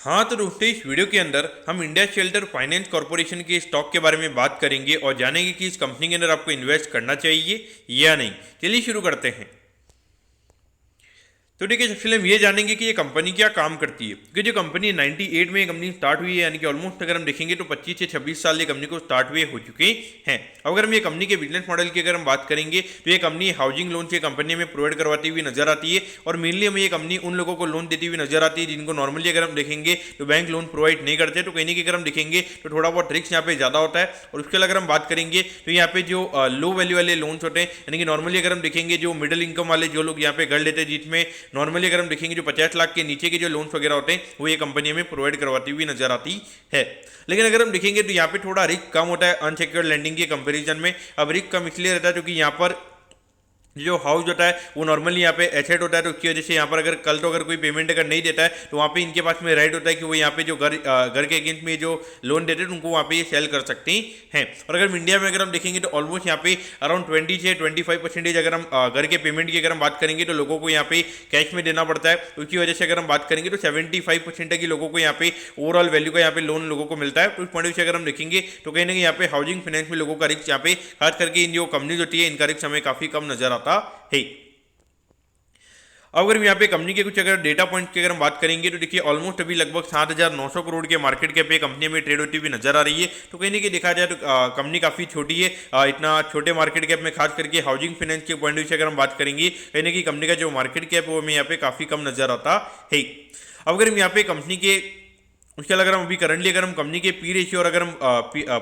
हाँ तो दोस्तों, इस वीडियो के अंदर हम इंडिया शेल्टर फाइनेंस कॉर्पोरेशन के स्टॉक के बारे में बात करेंगे और जानेंगे कि इस कंपनी के अंदर आपको इन्वेस्ट करना चाहिए या नहीं। चलिए शुरू करते हैं। तो देखिए, सबसे पहले हम ये जानेंगे कि ये कंपनी क्या काम करती है। क्योंकि जो कंपनी 98 में ये कंपनी स्टार्ट हुई है, यानी कि ऑलमोस्ट अगर हम देखेंगे तो 25 से 26 साल ये कंपनी को स्टार्ट हुए हो चुके हैं। अब अगर हम ये कंपनी के बिजनेस मॉडल की अगर हम बात करेंगे तो ये कंपनी हाउसिंग लोन से कंपनी में प्रोवाइड करवाती हुई नजर आती है और मेनली हमें ये कंपनी उन लोगों को लोन देती हुई नजर आती है जिनको नॉर्मली अगर हम देखेंगे तो बैंक लोन प्रोवाइड नहीं करते। तो कहीं ना कहीं अगर हम देखेंगे तो थोड़ा बहुत रिस्क यहाँ पे ज़्यादा होता है। और उसके अगर हम बात करेंगे तो यहाँ पे जो लो वैल्यू वाले लोन्स होते हैं, यानी कि नॉर्मली अगर हम देखेंगे जो मिडिल इनकम वाले जो लोग यहाँ पे घर लेते हैं, जिसमें नॉर्मली अगर हम देखेंगे जो 50 लाख के नीचे के जो लोन्स वगैरह होते हैं वो ये कंपनी में प्रोवाइड करवाती हुई नजर आती है। लेकिन अगर हम देखेंगे तो यहाँ पे थोड़ा रिस्क कम होता है अनसिक्योर्ड लैंडिंग के कंपैरिजन में। अब रिस्क कम इसलिए रहता है क्योंकि यहाँ पर जो हाउस होता है वो नॉर्मली यहाँ पे एसेट होता है, तो उसकी वजह से यहाँ पर अगर कल तो अगर कोई पेमेंट अगर नहीं देता है तो वहाँ पे इनके पास में राइट होता है कि वो यहाँ पे जो घर के अगेंस्ट में जो लोन देते हैं उनको वहाँ पे ये सेल कर सकते हैं। और अगर इंडिया में अगर हम देखेंगे तो ऑलमोस्ट यहाँ पे अराउंड 20 से 25% अगर हम घर के पेमेंट की अगर हम बात करेंगे तो लोगों को यहाँ पे कैश में देना पड़ता है। उसकी वजह से अगर हम बात करेंगे तो 75% की लोगों को यहाँ पे ओवरऑल वैल्यू का यहाँ पे लोन लोगों को मिलता है। तो उस पॉइंट से अगर हम देखेंगे तो कहीं ना कहीं यहाँ पे हाउसिंग फाइनेंस में लोगों का रिस्क यहाँ पे खास करके इन जो कंपनीज होती है इनका रिस्क हमें काफी कम नजर आता है। अब अगर यहाँ पे कंपनी के कुछ अगर डेटा पॉइंट्स की अगर हम बात करेंगे तो देखिए ऑलमोस्ट अभी लगभग 7,900 करोड़ के मार्केट कैप पे कंपनी में ट्रेड होती हुई नजर आ रही है। तो कहीं ना कहीं देखा जाए तो कंपनी काफी छोटी है। इतना छोटे मार्केट कैप में खास करके हाउसिंग फाइनेंस के पॉइंट से अगर हम बात करेंगे कहीं ना कहीं कंपनी का जो मार्केट कैप है वो हमें यहाँ पे काफी कम नजर आता है। अब अगर हम यहाँ पे कंपनी के उसके अलावा अगर हम अभी करंटली अगर हम कंपनी के पी रेशियो और अगर हम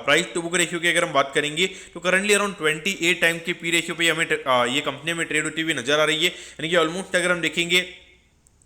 प्राइस टू बुक रेशियो की अगर हम बात करेंगे तो करंटली अराउंड 28 टाइम्स के पी रेशियो पे हमें ये कंपनी में ट्रेड होती हुई नजर आ रही है। यानी कि ऑलमोस्ट अगर हम देखेंगे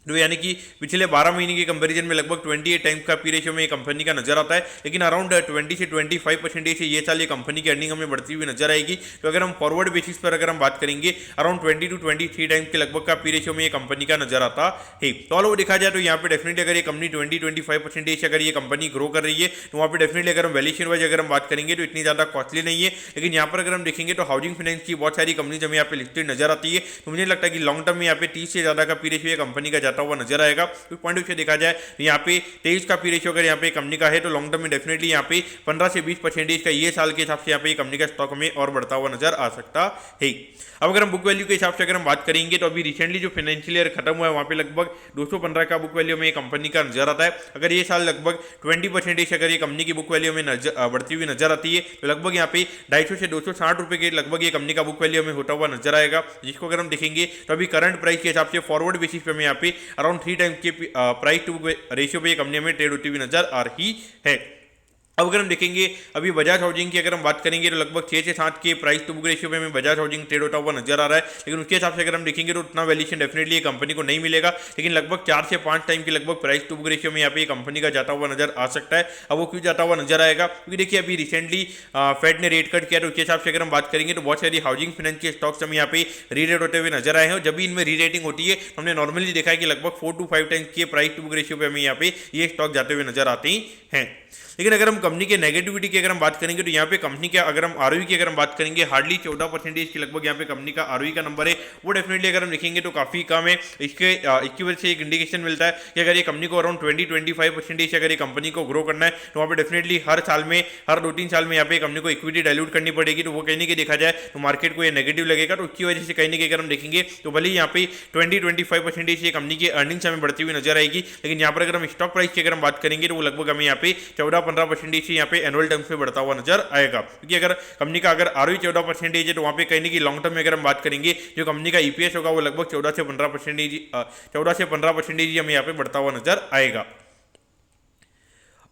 तो यानी कि पिछले 12 महीने के कंपैरिजन में लगभग 28 टाइम्स का पी रेशियो में ये कंपनी का नजर आता है। लेकिन अराउंड 20 से 25% से ये साल ये कंपनी की अर्निंग हमें बढ़ती हुई नजर आएगी। तो अगर हम फॉरवर्ड बेसिस पर अगर हम बात करेंगे अराउंड 20 to 23 टाइम्स के लगभग का पी रेशियो में ये कंपनी का नजर आता है। तो ऑल ओवर देखा जाए तो यहाँ पे डेफिनेटली अगर ये कंपनी 20-25% से अगर ये कंपनी ग्रो कर रही है तो वहाँ पे डेफिनेटली अगर हम वैल्यूएशन वाइज अगर हम बात करेंगे तो इतनी ज़्यादा कॉस्टली नहीं है। लेकिन यहाँ पर अगर हम देखेंगे तो हाउसिंग फाइनेंस की बहुत सारी कंपनीज हमें यहाँ पे लिस्टेड नजर आती है। तो मुझे लगता है कि लॉन्ग टर्म में यहाँ पे 30 से ज़्यादा का पी रेशियो कंपनी का जाता हुआ नजर आएगा। तो पॉइंट ऑफ व्यू से देखा जाए तो यहाँ पे 23 का पी रेशियो अगर यहाँ पे कंपनी का है तो लॉन्ग टर्म में डेफिनेटली यहाँ पे 15 से 20% का ये साल के हिसाब से यहाँ पे कंपनी का स्टॉक हमें और बढ़ता हुआ नजर आ सकता है। अब अगर हम बुक वैल्यू के हिसाब से अगर हम बात करेंगे तो अभी रिसेंटली जो फाइनेंशियल ईयर खत्म हुआ है वहाँ पे लगभग 215 का बुक वैल्यू में कंपनी का नजर आता है। अगर ये साल लगभग 20% से अगर ये कंपनी की बुक वैल्यू में बढ़ती हुई नजर आती है तो लगभग यहाँ पे 250 से 260 रुपये के लगभग ये कंपनी का बुक वैल्यू हमें होता हुआ नजर आएगा। जिसको अगर हम देखेंगे तो अभी करंट प्राइस के हिसाब से फॉरवर्ड बेसिस पे हमें यहाँ पे अराउंड 3 टाइम्स के प्राइस टू बुक रेशियो पे ये कंपनी में ट्रेड होती हुई नजर आ रही है। अब अगर हम देखेंगे अभी बजाज हाउसिंग की अगर हम बात करेंगे तो लगभग 6 से 7 के प्राइस टू बुक रेशियो पे हमें बजाज हाउसिंग ट्रेड होता हुआ नजर आ रहा है। लेकिन उसके हिसाब से अगर हम देखेंगे तो उतना वैल्यूएशन डेफिनेटली ये कंपनी को नहीं मिलेगा। लेकिन लगभग 4 से 5 टाइम की लगभग प्राइस टू बुक रेशियो में यहाँ पे कंपनी का जाता हुआ नजर आ सकता है। अब वो क्यों जाता हुआ नजर आएगा, क्योंकि देखिए अभी रिसेंटली फेड ने रेट कट किया तो उसके हिसाब से अगर हम बात करेंगे तो बहुत सारी हाउसिंग फाइनेंस के स्टॉक्स हमें यहाँ पे री रेट होते हुए नजर आए हैं। और जब भी इनमें री रेटिंग होती है हमने नॉर्मली देखा है कि लगभग 4 to 5 टाइम्स के प्राइस टू बुक रेशियो पे हमें यहाँ पे ये स्टॉक जाते हुए नजर आते हैं। लेकिन अगर हम कंपनी के नेगेटिविटी की अगर हम बात करेंगे तो यहाँ पे कंपनी के अगर हम आरओई की अगर हम बात करेंगे हार्डली 14% की लगभग यहाँ पे कंपनी का आरओई का नंबर है वो डेफिनेटली अगर हम देखेंगे तो काफी कम है। इसकी वजह से एक इंडिकेशन मिलता है कि अगर ये कंपनी को अराउंड 20-25% से अगर ये कंपनी को ग्रो करना है तो वहाँ पे डेफिनेटली हर साल में हर 2-3 साल में यहाँ पे कंपनी को इक्विटी डाइल्यूट करनी पड़ेगी। तो वो कहीं ना देखा जाए तो मार्केट को ये नेगेटिव लगेगा। तो उसकी वजह से कहीं ना कहीं अगर हम देखेंगे तो भले ही यहाँ पे 20-25% से कंपनी की अर्निंग्स हमें बढ़ती हुई नजर आएगी। लेकिन यहाँ पर अगर हम स्टॉक प्राइस की अगर हम बात करेंगे तो वो लगभग हमें यहाँ पे 14-15% से यहाँ पे एनुअल टर्म्स में बढ़ता हुआ नजर आएगा। क्योंकि अगर कंपनी का अगर आरओई 14% है तो वहाँ पे कहीं ना कहीं लॉन्ग टर्म में अगर हम बात करेंगे जो कंपनी का ईपीएस होगा वो लगभग 14 से 15% हमें यहाँ पे बढ़ता हुआ नजर आएगा।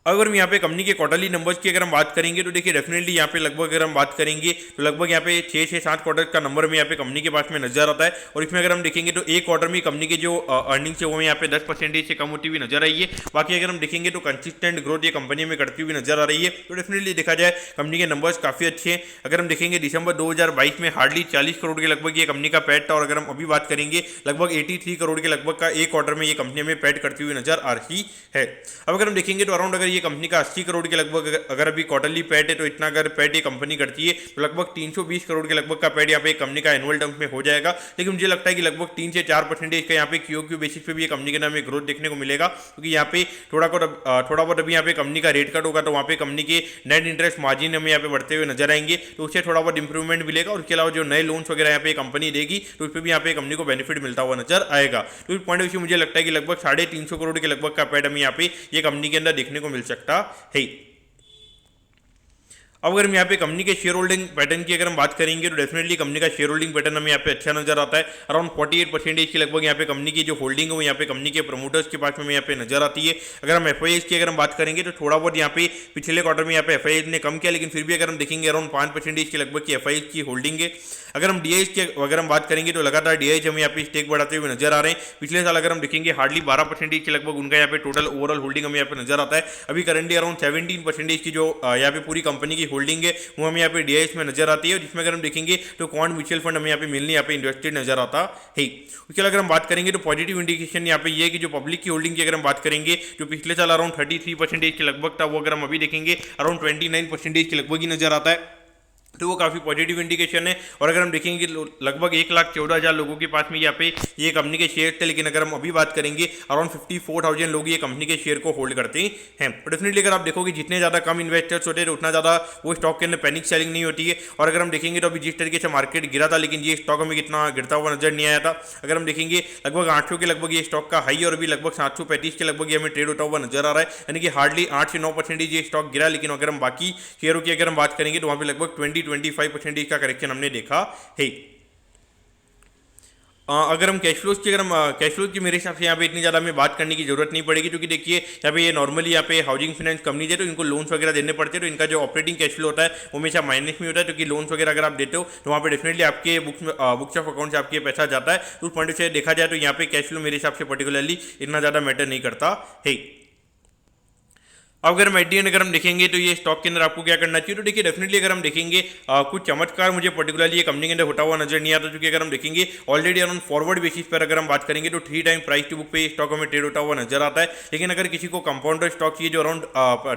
अगर हम यहाँ पे कंपनी के क्वार्टरली नंबर्स की अगर हम बात करेंगे तो देखिए डेफिनेटली यहाँ पे लगभग अगर हम बात करेंगे तो लगभग यहाँ पे 6 से 7 क्वार्टर का नंबर में यहाँ पे कंपनी के पास में नजर आता है। और इसमें अगर हम देखेंगे तो एक क्वार्टर में कंपनी की जो अर्निंग्स है वो यहाँ पे 10% से कम होती हुई नजर आई है। बाकी अगर हम देखेंगे तो कंसिस्टेंट ग्रोथ ये कंपनी में करती हुई नजर आ रही है। तो डेफिनेटली देखा जाए कंपनी के नंबर्स काफी अच्छे हैं। अगर हम देखेंगे दिसंबर 2022 में हार्डली 40 करोड़ के लगभग ये कंपनी का पैट था। और अगर हम अभी बात करेंगे लगभग 83 करोड़ के लगभग का एक क्वार्टर में ये कंपनी में पैट करती हुई नजर आ रही है। अब अगर हम देखेंगे तो अराउंड अगर ये कंपनी का 80 करोड़ के लगभग अगर अभी क्वार्टरली पैट है, तो इतना अगर पैट ये कंपनी करती है तो लगभग 320 करोड़ के लगभग का पैट यहाँ पे कंपनी का एनुअल टर्म्स में हो जाएगा। लेकिन मुझे लगता है कि लगभग 3 से 4% का यहाँ पे क्यू बेसिस पे भी ये कंपनी के नाम में ग्रोथ देखने को मिलेगा, क्योंकि यहाँ पे थोड़ा बहुत अभी यहाँ पे कंपनी का रेट कट होगा, तो वहाँ पे कंपनी के नेट इंटरेस्ट मार्जिन हमें यहाँ पे बढ़ते हुए नजर आएंगे, तो उससे थोड़ा बहुत इंप्रूवमेंट मिलेगा। और उसके अलावा जो नए लोन्स वगैरह यहाँ पे कंपनी देगी तो उस पर भी यहाँ पे कंपनी को बेनिफिट मिलता हुआ नजर आएगा। तो इस पॉइंट ऑफ व्यू मुझे लगता है कि लगभग 350 करोड़ के लगभग का पैट हमें यहाँ पे ये कंपनी के अंदर देखने को मिल सकता है। अब अगर हम यहाँ पे कंपनी के शेयर होल्डिंग पैटर्न की अगर हम बात करेंगे तो डेफिनेटली कंपनी का शेयर होल्डिंग पैटर्न हमें यहाँ पे अच्छा नजर आता है। अराउंड 48% की लगभग यहाँ पे कंपनी की जो होल्डिंग है वो यहाँ पे कंपनी के प्रमोटर्स के पास में यहाँ पे नजर आती है। अगर हम एफआईआईज की अगर हम बात करेंगे तो थोड़ा बहुत यहाँ पे पिछले क्वार्टर में यहाँ पे एफआईआईज ने कम किया, लेकिन फिर भी अगर हम देखेंगे अराउंड 5% की लगभग की एफआईआईज की होल्डिंग है। अगर हम डीआईज की अगर हम बात करेंगे तो लगातार डीआईज हमें यहाँ पे स्टेक बढ़ाते हुए नजर आ रहे हैं। पिछले साल अगर हम देखेंगे हार्डली 12% के लगभग उनका यहाँ पे टोटल ओवरऑल होल्डिंग हमें यहाँ पे नजर आता है। अभी करंटली अराउंड 17% की जो यहाँ पे पूरी कंपनी की होल्डिंग है वो हमें यहाँ पे डीआईएस में नजर आती है, जिसमें अगर हम देखेंगे तो क्वांट म्यूचुअल फंड हमें यहाँ पे मिलने यहाँ पे इन्वेस्टेड नजर आता है। उसके अगर हम बात करेंगे तो पॉजिटिव इंडिकेशन यहाँ पे ये है कि जो पब्लिक की होल्डिंग की अगर हम बात करेंगे जो पिछले साल अराउंड 33% के लगभग था, वो अगर हम अभी देखेंगे अराउंड 29% के लगभग ही नजर आता है, तो वो काफ़ी पॉजिटिव इंडिकेशन है। और अगर हम देखेंगे लगभग 1,14,000 लोगों के पास में यहाँ पे ये कंपनी के शेयर थे, लेकिन अगर हम अभी बात करेंगे अराउंड 54,000 लोग ये कंपनी के शेयर को होल्ड करते हैं। तो डेफिनेटली अगर आप देखोगे जितने ज़्यादा कम इन्वेस्टर्स होते हैं तो उतना ज़्यादा वो स्टॉक के अंदर पैनिक सेलिंग नहीं होती है। और अगर हम देखेंगे तो अभी जिस तरीके से मार्केट गिरा था, लेकिन ये स्टॉक हमें कितना गिरता हुआ नजर नहीं आया था। अगर हम देखेंगे लगभग 800 के लगभग ये स्टॉक का हाई और अभी लगभग 735 के लगभग ये हमें ट्रेड होता हुआ नजर आ रहा है, यानी कि हार्डली 8 से 9% ये स्टॉक गिरा। लेकिन अगर हम बाकी शेयरों की अगर हम बात करेंगे तो वहाँ पे लगभग 20-25% का करेक्शन हमने देखा है। अगर हम कैश फ्लोज की अगर हम कैश फ्लोज की मेरे हिसाब से यहाँ पे इतनी ज़्यादा हमें बात करने की जरूरत नहीं पड़ेगी, क्योंकि देखिए यहाँ पे ये नॉर्मली यहाँ पे हाउसिंग फाइनेंस कंपनी है तो इनको लोन्स वगैरह देने पड़ते हैं, तो इनका जो ऑपरेटिंग कैश फ्लो होता है वो हमेशा माइनस में होता है, क्योंकि लोन्स वगैरह अगर आप देते हो तो वहाँ पे डेफिनेटली आपके बुक्स ऑफ अकाउंट से आपके पैसा जाता है। तो उस पॉइंट से देखा जाए तो यहाँ पे कैश फ्लो मेरे हिसाब से पर्टिकुलरली इतना ज़्यादा मैटर नहीं करता है। अब अगर मेडियन अगर हम देखेंगे तो ये स्टॉक के अंदर आपको क्या करना चाहिए, तो देखिए डेफिनेटली अगर हम देखेंगे कुछ चमत्कार मुझे पर्टिकुलरली ये कंपनी के अंदर होता हुआ नजर नहीं आता, क्योंकि अगर हम देखेंगे ऑलरेडी अराउंड फॉरवर्ड बेसिस पर अगर हम बात करेंगे तो 3 टाइम प्राइस टू बुक पे स्टॉक हमें ट्रेड होता हुआ नजर आता है। लेकिन अगर किसी को कंपाउंडर स्टॉक चाहिए जो अराउंड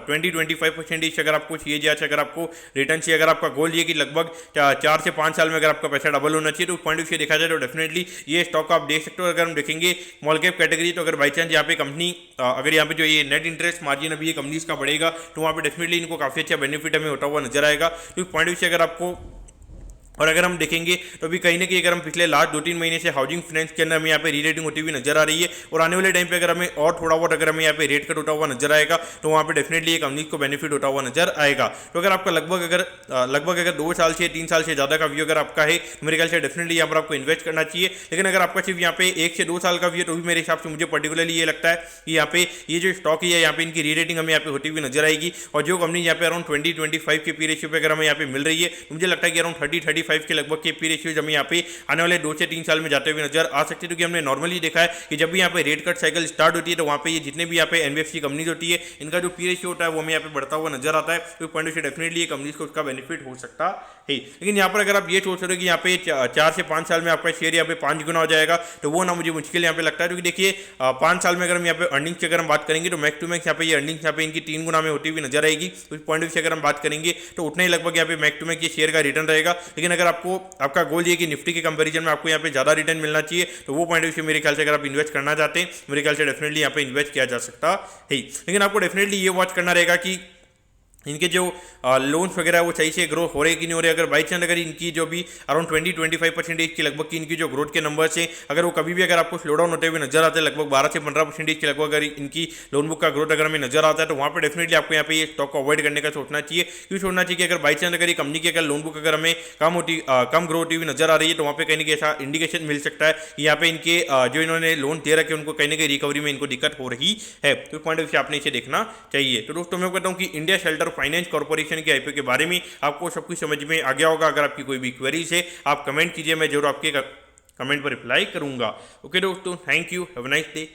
20-25% अगर आपको चाहिए, अगर आपको रिटर्न चाहिए, अगर आपका गोल ये कि लगभग 4 से 5 साल में अगर आपका पैसा डबल होना चाहिए, तो उस पॉइंट से देखा जाए तो डेफिनेटली ये स्टॉक आप देख सकते हो। अगर हम देखेंगे स्मॉल कैप कैटेगरी, तो अगर बाई चांस यहाँ पे कंपनी अगर यहाँ पे जो ये नेट इंटरेस्ट मार्जिन अभी ये कंपनीज का बढ़ेगा तो वहाँ पे डेफिनेटली इनको काफ़ी अच्छा बेनिफिट हमें होता हुआ नजर आएगा। तो पॉइंट से अगर आपको और अगर हम देखेंगे तो अभी कहीं ना कहीं अगर हम पिछले लास्ट 2-3 महीने से हाउसिंग फाइनेंस के अंदर हमें यहाँ पे रीरेटिंग होती हुई नजर आ रही है, और आने वाले टाइम पे अगर हमें और थोड़ा बहुत अगर हमें यहाँ पे रेट कट होता हुआ नजर आएगा तो वहाँ पे डेफिनेटली एक कंपनी को बेनिफिट होता हुआ नजर आएगा। तो अगर आपका लगभग अगर 2 साल से 3 साल से ज़्यादा का व्यू अगर आपका है तो मेरे ख्याल से डेफिनेटली यहाँ पर आपको इन्वेस्ट करना चाहिए। लेकिन अगर आपका सिर्फ यहाँ पे 1 से 2 साल का व्यू, तो भी मेरे हिसाब से मुझे पर्टिकुलरली ये लगता है कि यहाँ पे ये जो स्टॉक है यहाँ पे इनकी रीरेटिंग हमें यहाँ पे होती हुई नजर आएगी। और जो कंपनी यहाँ पे अराउंड 20-25 के पी रेशियो पे अगर हमें यहाँ पे मिल रही है तो मुझे लगता है कि अराउंड 30-35 के लगभग के पी रेशियोज हमें यहाँ पे आने वाले 2 से 3 साल में जाते हुए नजर आ सकते हैं। क्योंकि हमने नॉर्मली देखा है कि जब भी यहाँ पे रेट कट साइकिल स्टार्ट होती है तो वहाँ पे ये जितने भी यहाँ पे एनबीएफसी कंपनीज होती है इनका जो पी रेशियो होता है वो हमें यहाँ पे बढ़ता हुआ नजर आता है। तो पॉइंट से डेफिनेटली ये कंपनीज को उसका बेनिफिट हो सकता है। लेकिन यहाँ पर अगर आप ये सोच रहे हो कि यहाँ पे 4 से 5 साल में आपका शेयर यहाँ पे 5 गुना हो जाएगा, तो वो ना मुझे मुश्किल यहाँ पे लगता है। क्योंकि देखिए 5 साल में अगर हम यहाँ पे अर्निंग्स की अगर हम बात करेंगे तो मैक्स टू मैक्स यहाँ पे ये अर्निंग्स यहाँ पे इनकी 3 गुना में होती हुई नजर आएगी। उस पॉइंट से अगर हम बात करेंगे तो उतना ही लगभग यहाँ पे मैक्स टू मैक्स ये शेयर का रिटर्न रहेगा। लेकिन अगर आपको आपका गोल ये कि निफ्टी के कंपेरिजन में आपको यहाँ पे ज़्यादा रिटर्न मिलना चाहिए, तो वो पॉइंट ऑफ व्यू मेरे ख्याल से अगर आप इन्वेस्ट करना चाहते हैं मेरे ख्याल से डेफिनेटली यहाँ पे इन्वेस्ट किया जा सकता है। लेकिन आपको डेफिनेटली ये वॉच करना रहेगा कि इनके जो लोन्स वगैरह वो सही से ग्रो हो रहे कि नहीं हो रहे। अगर बाई चांस अगर इनकी जो भी अराउंड 20-25% की लगभग की इनकी जो ग्रोथ के नंबर्स हैं अगर वो कभी भी अगर आपको स्लो डाउन होते हुए नजर आते हैं, लगभग 12 से 15% के लगभग अगर इनकी लोन बुक का ग्रोथ अगर हमें नजर आता है, तो वहाँ पर डेफिनेटली आपको यहाँ पे ये स्टॉक को अवॉइड करने का सोचना चाहिए। क्यों सोचना चाहिए कि अगर बाई चांस अगर ये कंपनी की अगर लोन बुक अगर हमें कम ग्रो होती हुई नजर आ रही है, तो वहाँ पे कहीं ना कहीं ऐसा इंडिकेशन मिल सकता है कि यहाँ पे इनके जो इन्होंने लोन दे रखे उनको कहीं ना कहीं रिकवरी में इनको दिक्कत हो रही है। तो पॉइंट ऑफ व्यू आपने इसे देखना चाहिए। तो दोस्तों मैं कहता हूँ कि इंडिया शेल्टर फाइनेंस कॉर्पोरेशन के आईपीओ के बारे में आपको सब कुछ समझ में आ गया होगा। अगर आपकी कोई भी क्वेरीज है आप कमेंट कीजिए, मैं जरूर आपके कमेंट पर रिप्लाई करूंगा। ओके दोस्तों, thank you, have a nice day.